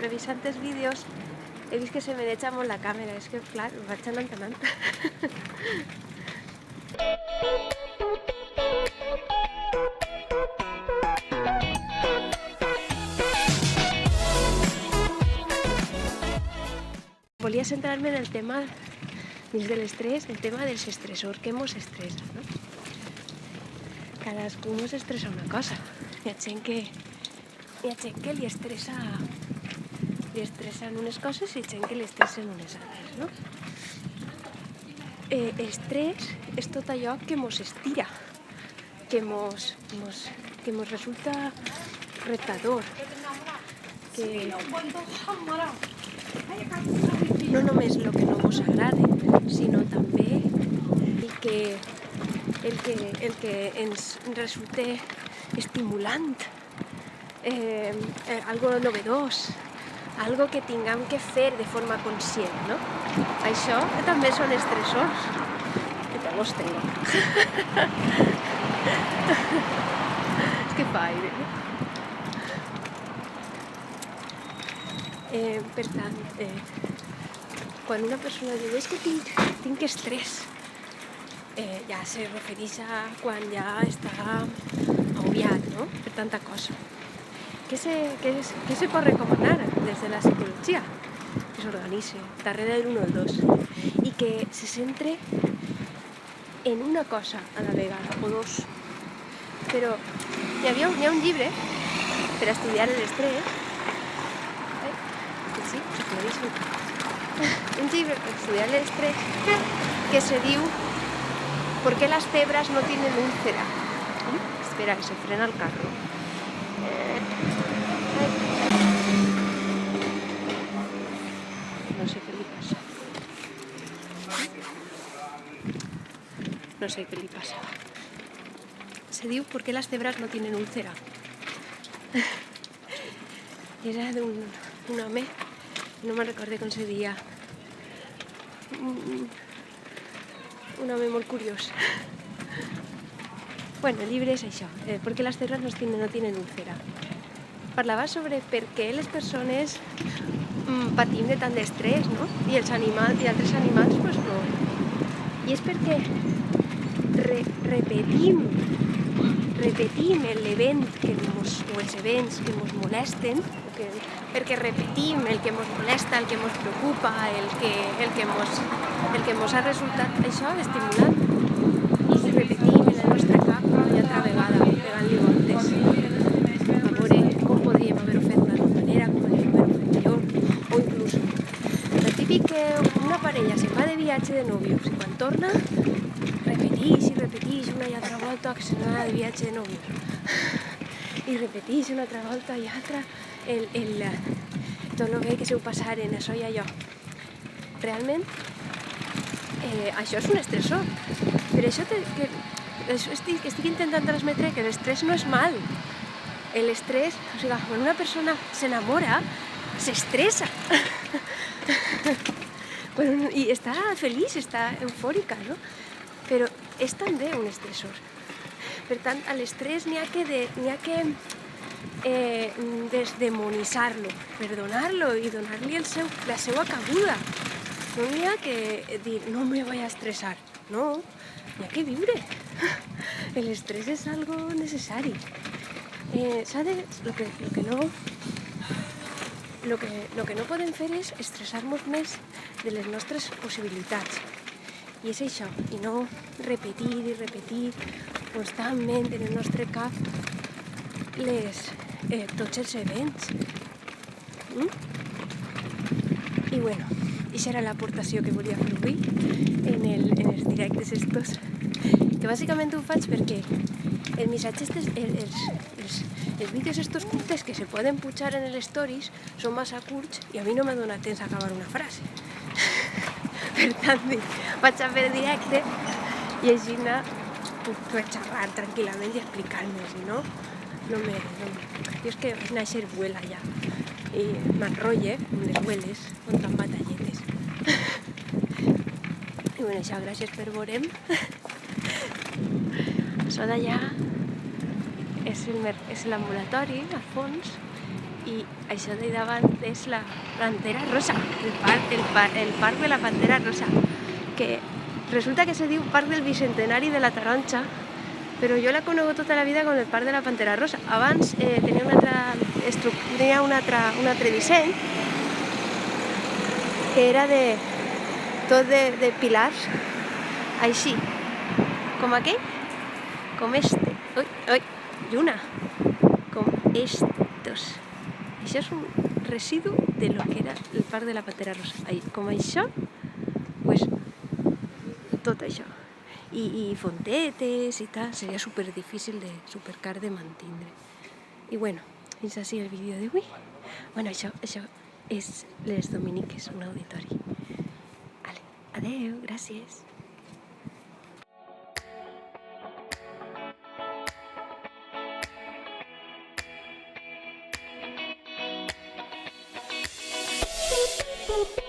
revisant els vídeos he vist que se me deixa molt la càmera, és que clar, vaig anant. Volia centrar-me en el tema dins de l'estrès, el tema dels estressors, què mos estressa, no? Cadascú mos estressa una cosa. Hi ha gent que li estressen unes coses i gent que li estressen unes altres, no? Estrès és tot allò que mos estira, que mos resulta retador, que no només el que no mos agrada, sinó també el que ens resulta estimulant, algo novedós, algo que tinguem que fer de forma conscient, no? Això també són estressors. Que te los tengo. És que fa aire, no? Per tant, quan una persona diu és que tinc estrès, ja se refereix a quan ja està agobiat, no? Per tanta cosa. Què se pot recomanar des de la psicologia? Que s'organitzi darrere del 1 o el 2 i que se centre en una cosa a la vegada, o dos. Però hi ha un llibre per estudiar l'estrès. Sí, un llibre per estudiar l'estrès que se diu ¿Por qué las cebras no tienen úlcera? Espera, que se frena el carro. No sé qué le pasa. No sé qué le pasa. Se diu ¿Por qué las cebras no tienen úlcera? Era d'un home, no me'n recordo com se deia. Un home molt curiós. Bueno, el llibre és això, ¿Por qué las cebras no tienen úlcera? Parlava sobre per què les persones patim de tant d'estrès, no? I els animals i altres animals, doncs no. I és perquè repetim l'event o els events que ens molesten, perquè repetim el que ens molesta, el que ens preocupa, el que ens ha resultat això estimulant. I repetim en el nostre cap una i altra vegada, pegant-li voltes. A veure com podríem haver-ho fet d'una altra manera, com podríem haver-ho fet millor, o inclús el típic que una parella se'n va de viatge de nòvios i quan torna repeteix una i altra volta que se'n va de viatge de nòvios i repeteix una altra volta i altra tot el bé que seu passaren, això i allò. Realment això és un estressor. Per això estic intentant transmetre que l'estrès no és mal. L'estrès, o sigui, quan una persona s'enamora, s'estressa. I està feliç, està eufòrica, no? Però és també un estressor. Per tant, a l'estrès n'hi ha que desdemonitzar-lo, perdonar-lo i donar-li la seva cabuda. No n'hi ha que dir, no me voy a estresar. No, n'hi ha que viure. L'estrès és algo necessari. Lo que no podem fer és estressar-nos més de les nostres possibilitats. I és això, i no repetir constantment en el nostre cap tots els events. I bueno, això era l'aportació que volia fer avui en els directes estos, que bàsicament ho faig perquè els missatges, els vídeos estos curtes que se poden pujar en els stories són massa curts i a mi no m'ha donat temps a acabar una frase. Per tant, vaig a fer directe i així puc xerrar tranquil·lament i explicar-me, si no, jo és que vaig néixer abuela ja i m'enrotlle amb les abueles on tan batalletes. I bueno, això, gràcies per veure'm. Això d'allà és l'ambulatori, al fons, I això de davant és la Pantera Rosa, el parc de la Pantera Rosa, que resulta que se diu Parc del Bicentenari de la Taronja, però jo l'he conegut tota la vida com el Parc de la Pantera Rosa. Abans tenia un altre disseny, que era tot de pilars, així, com aquell, com este, lluna, com estos. Això és un residu de lo que era el Parc de la Pantera Rosa. Com això, pues, tot això. I fontetes i tal, seria super difícil, supercar de mantindre. I bueno, fins així el vídeo d'avui. Bueno, això és les Dominiques, un auditori. Vale, adeu, gràcies. Boop.